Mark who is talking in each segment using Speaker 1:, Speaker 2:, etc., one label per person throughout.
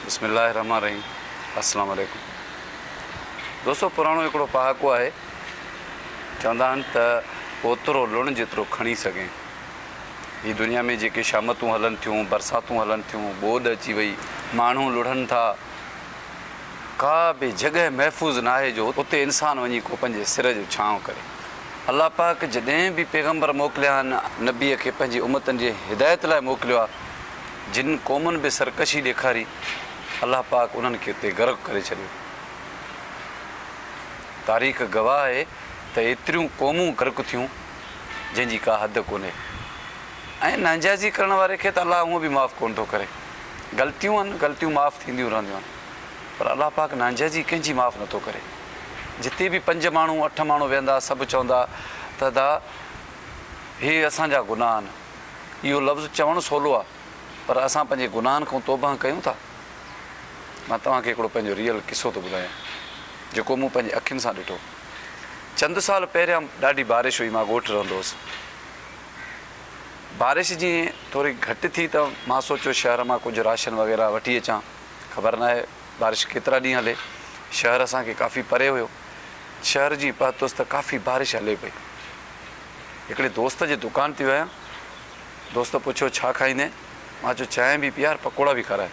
Speaker 1: बिस्मिल्लाहिर्रहमानिर्रहीम। अस्सलाम वालेकुम। दोस्तों, पुराणो हिकिड़ो पहाको आहे, चवंदा आहिनि त ओतिरो लुणु जेतिरो खणी सघे। हीअ दुनिया में जेके शामतूं हलनि थियूं, बरसातूं हलनि थियूं, ॿोॾि अची वई, माण्हू लुढ़नि था, का बि जॻह महफ़ूज़ न आहे जो उते इंसानु वञी को पंहिंजे सिर जो छांव करे। अलाह पाक जॾहिं बि पैगम्बर मोकिलिया आहिनि, नबीअ खे पंहिंजी उम्मतनि जी हिदायत लाइ मोकिलियो आहे, जिन क़ौमुनि बि सरकशी ॾेखारी, अलाह पाक उन्हनि खे उते गर्क करे छॾियो। तारीख़ गवाह आहे त एतिरियूं क़ौमूं गर्क थियूं जंहिंजी का हद कोन्हे। ऐं नाजाइज़ी करण वारे खे त अलाह उहो बि माफ़ु कोन थो करे। ग़लतियूं आहिनि, ग़लतियूं माफ़ु थींदियूं रहंदियूं आहिनि, पर अलाह पाक नाजाइज़ी कंहिंजी माफ़ु नथो करे। जिते बि 5 माण्हू 8 माण्हू वेहंदा, सभु चवंदा त दा हे असांजा गुनाह आहिनि। इहो लफ़्ज़ चवणु सवलो आहे, पर असां पंहिंजे गुनाहनि खां तौबा कयूं था। मां तव्हांखे हिकिड़ो पंहिंजो रियल किसो थो ॿुधायां, जेको मूं पंहिंजे अखियुनि सां ॾिठो। चंद साल पहिरियां ॾाढी बारिश हुई, मां ॻोठु रहंदो हुउसि। बारिश जीअं थोरी घटि थी त मां सोचियो शहर मां कुझु राशन वग़ैरह वठी अचां। ख़बर न आहे बारिश केतिरा ॾींहं हले। शहर असांखे काफ़ी परे हुयो। शहर जी पहुतुसि त काफ़ी बारिश हले पई। हिकिड़े दोस्त जे दुकान ते विया। दोस्त पुछियो छा खाईंदे? मां चयो चांहि बि पीआर, पकोड़ा बि खाराए।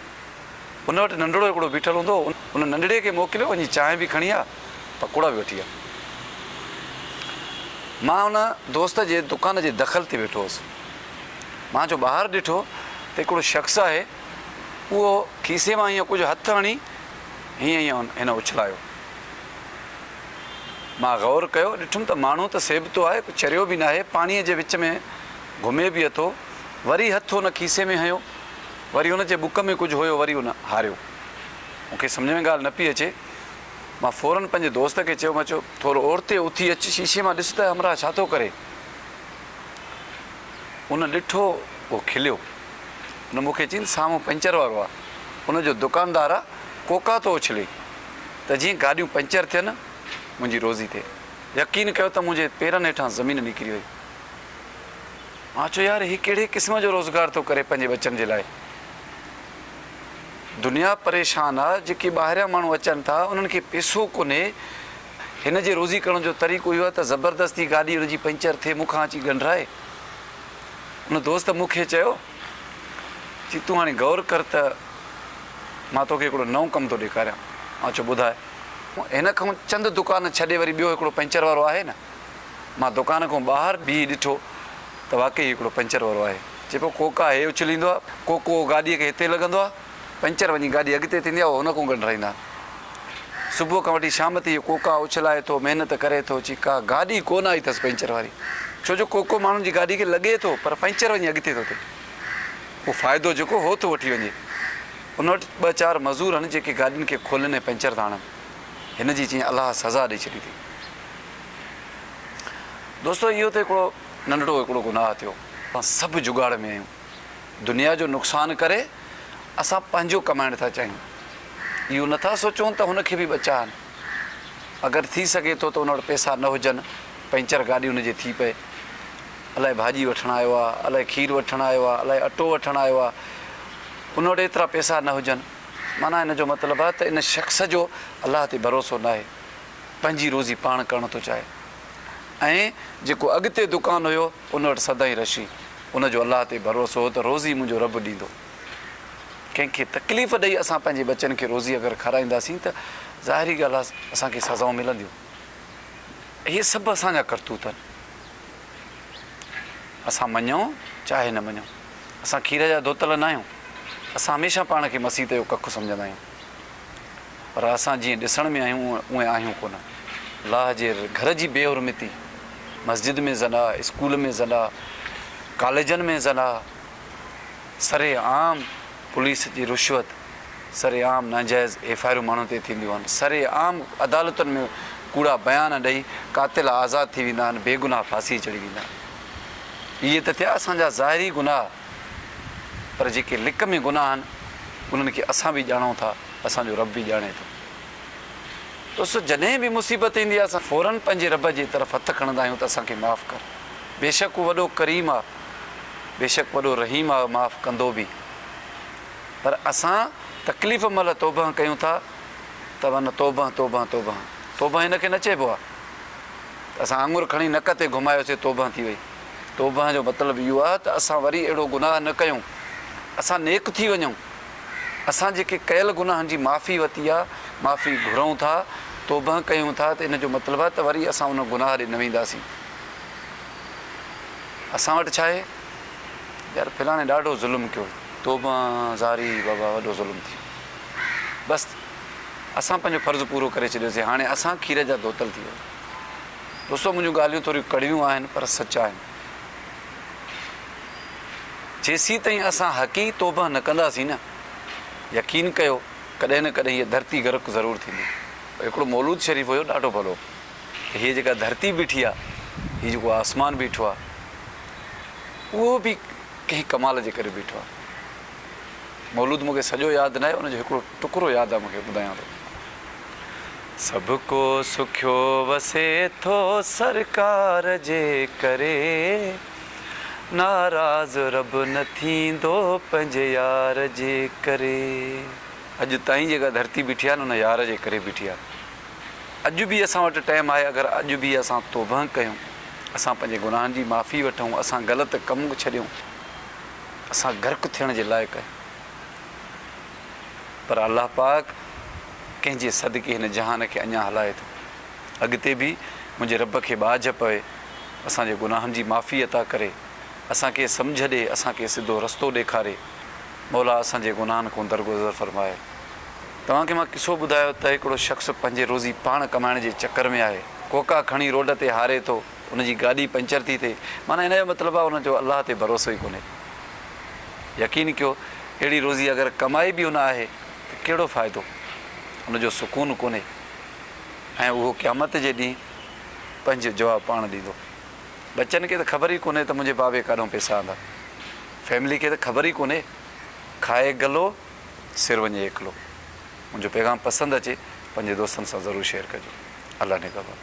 Speaker 1: उन वटि नंढड़ो हिकिड़ो बीठल हूंदो, उन नंढड़े खे मोकिलियो, वञी चांहि बि खणी आ, पकोड़ा बि वठी आ। मां उन दोस्त जे दुकान जे दख़ल ते वेठो हुउसि। मां जो ॿाहिरि ॾिठो त हिकिड़ो शख़्स आहे, उहो खीसे मां हीअं कुझु हथु हणी हीअं हिन उछलायो। मां गौर कयो, ॾिठुमि त माण्हू त सेबतो आहे, चरियो बि न आहे, पाणीअ जे विच में घुमे बि अथो। वरी हथु हुन खीसे में हयो, वरी हुनजे बुक में कुझु हुयो, वरी हुन हारियो। मूंखे सम्झ में ॻाल्हि न पई अचे। मां फ़ौरन पंहिंजे दोस्त खे चयो, मां चयो थोरो ओड़िते उथी अच, शीशे मां ॾिस त हमरा छा थो करे। उन ॾिठो, उहो खिलियो। उन मूंखे चयईं साम्हूं पंचर वारो आहे, उनजो दुकानदार आहे, कोका थो उछले त जीअं गाॾियूं पंचर थियनि मुंहिंजी रोज़ी थिए। यकीन कयो त मुंहिंजे पेरनि हेठां ज़मीन निकिरी वई। मां चयो यार, हीउ कहिड़े क़िस्म जो रोज़गार थो करे पंहिंजे बचनि जे लाइ। दुनिया परेशान आहे, जेके ॿाहिरियां माण्हू अचनि था उन्हनि खे पैसो कोन्हे। हिन जे रोज़ी करण जो तरीक़ो इहो आहे त ज़बरदस्ती गाॾी हुनजी पंचर थिए, मूंखां अची ॻंढाए। उन दोस्त मूंखे चयो चई तूं हाणे गौर कर त मां तोखे हिकिड़ो नओं कमु थो ॾेखारियां। मां चयो ॿुधाए। हिन खां चंद दुकान छॾे वरी ॿियो हिकिड़ो पंचर वारो आहे न। मां दुकान खां ॿाहिरि बीही ॾिठो त वाक़ई हिकिड़ो पंचर वारो आहे। चए पियो कोका हे उछलींदो आहे, कोको गाॾीअ खे हिते लॻंदो आहे, पंचर वञी गाॾी अॻिते थींदी आहे, हुन खां ॻंढाईंदा। सुबुह खां वठी शाम ताईं कोका उछलाए थो, महिनत करे थो। चई का गाॾी कोन आई अथसि पंचर वारी, छो जो कोको माण्हुनि जी गाॾी खे लॻे थो, पर पंचर वञी अॻिते थो थिए। उहो फ़ाइदो जेको हो थो वठी वञे। उन वटि 2-4 मज़ूर आहिनि जेके गाॾियुनि खे खोलनि ऐं पंचर था हणनि। हिन जी चई अलाह सज़ा ॾेई छॾी अथई। दोस्तो, इहो त हिकिड़ो नंढड़ो हिकिड़ो गुनाह थियो। असां सभु जुगाड़ में आहियूं। दुनिया जो नुक़सानु करे असां पंहिंजो कमाइण था चाहियूं। इहो नथा सोचूं त हुनखे बि बचाइनि। अगरि थी सघे थो त हुन वटि पैसा न हुजनि, पंचर गाॾी हुनजी थी पए, अलाए भाॼी वठणु आयो आहे, अलाए खीरु वठणु आयो आहे, अलाए अटो वठणु आयो आहे, उन वटि एतिरा पैसा न हुजनि। माना हिन जो मतिलबु आहे त इन शख़्स जो अलाह ते भरोसो न आहे, पंहिंजी रोज़ी पाण करणु थो चाहे। ऐं जेको अॻिते दुकानु हुयो उन वटि सदाईं रशी, उनजो अलाह ते भरोसो हो त रोज़ी मुंहिंजो रब ॾींदो। कंहिंखे तकलीफ़ ॾेई असां पंहिंजे बचनि खे रोज़ी अगरि खाराईंदासीं त ज़ाहिरी ॻाल्हि आहे असांखे सज़ाऊं मिलंदियूं। इहे सभु असांजा करतूत आहिनि। असां मञूं चाहे न मञूं, असां खीर जा धोतल न आहियूं। असां हमेशह पाण खे मसीत जो कखु सम्झंदा आहियूं, पर असां जीअं ॾिसण में आहियूं उहे आहियूं कोन। अलाह जे घर जी बेहुरमती, मस्जिद में ज़ना, स्कूल में ज़ना, कॉलेजनि में ज़ना, सरेआम पुलिस जी रिश्वत, सरेआम नाजाइज़ एफआईआरूं माण्हुनि ते थींदियूं आहिनि, सरेआम अदालतुनि में कूड़ा बयान ॾेई कातिल आज़ादु थी वेंदा आहिनि, बेगुनाह फांसी चढ़ी वेंदा आहिनि। इहे त थिया असांजा ज़ाहिरी गुनाह, पर जेके लिक में गुनाह आहिनि उन्हनि खे असां बि ॼाणूं था, असांजो रब बि ॼाणे थो। दोस्तो, जॾहिं बि मुसीबत ईंदी आहे असां फ़ौरन पंहिंजे रब जे तरफ़ हथु खणंदा आहियूं त असांखे माफ़ु कर। बेशक उहो वॾो करीम आहे, बेशक वॾो रहीम आहे, माफ़ु कंदो बि। पर असां तकलीफ़ महिल तौबा कयूं था त माना तौबा तौबा तौबा तौबा हिन खे न चइबो आहे। असां आङुर खणी नक ते घुमायोसीं तौबा थी वई। तौबा जो मतिलबु इहो आहे त असां वरी अहिड़ो गुनाह न कयूं, असां नेक थी वञूं, असां जेके कयल गुनाहनि जी माफ़ी वरिती आहे, माफ़ी घुरूं था, तौबा कयूं था, त इन जो मतिलबु आहे त वरी असां उन गुनाह ॾे न वेंदासीं। असां वटि छा आहे, यार फिलाणे ॾाढो ज़ुल्म कयो, तौबा ज़ारी बाबा वॾो ज़ुल्म थी, बसि असां पंहिंजो फ़र्ज़ु पूरो करे छॾियोसीं, हाणे असां खीर जा धोतल थी विया। ॾिसो मुंहिंजूं ॻाल्हियूं थोरियूं कड़वियूं आहिनि पर सच आहिनि। जेसीं ताईं असां हक़ी तौबा न कंदासीं न, यकीन कयो कॾहिं न कॾहिं हीअ धरती गर्क ज़रूरु थींदी। हिकिड़ो मौलूद शरीफ़ हुयो ॾाढो भलो, हीअ जेका धरती बीठी आहे, हीअ जेको आसमान बीठो आहे, उहो बि कंहिं कमाल जे करे बीठो आहे। मौलूद मूंखे सॼो यादि न आहे, उनजो हिकिड़ो टुकड़ो यादि आहे, मूंखे ॿुधायां थो। सभु को सुखियो वसे थो सरकार जे करे, नाराज़ रब न थींदो पंहिंजे यार जे करे। अॼु ताईं जेका धरती बीठी आहे न, उन यार जे करे बीठी आहे। अॼु बि असां वटि टाइम आहे, अगरि अॼु बि असां तौबा कयूं, असां पंहिंजे गुनाहनि जी माफ़ी वठूं, असां ग़लति कमु छॾियूं, असां गर्क थियण जे लाइक़ु आहियूं। पर अलाह पाक कंहिंजे सदके हिन जहान खे अञा हलाए थो। अॻिते बि मुंहिंजे रब खे बाझ पवे, असांजे गुनाहनि जी माफ़ी अता करे, असांखे सम्झ ॾे, असांखे सिधो रस्तो ॾेखारे। मौला असांजे गुनाहनि खां दरगुज़र फरमाए। तव्हांखे मां किसो ॿुधायो त हिकिड़ो शख़्स पंहिंजे रोज़ी पाण कमाइण जे चकर में आहे, कोका खणी रोड ते हारे थो, उनजी गाॾी पंचर थी थिए, माना हिन जो मतिलबु आहे उनजो अलाह ते भरोसो ई कोन्हे। यकीन कयो अहिड़ी रोज़ी अगरि कमाई बि हुन आहे त कहिड़ो फ़ाइदो, उनजो सुकून कोन्हे, ऐं उहो क़यामत जे ॾींहुं पंहिंजो जवाबु पाण ॾींदो। बच्चनि खे त ख़बर ई कोन्हे त मुंहिंजे बाबे काॾों पैसा आंदा, फैमिली खे त ख़बर ई कोन्हे, खाए गलो सिर वञे एकलो। मुंहिंजो पैगाम पसंदि अचे पंहिंजे दोस्तनि सां ज़रूरु शेयर कजो। अलाह ने ख़बर।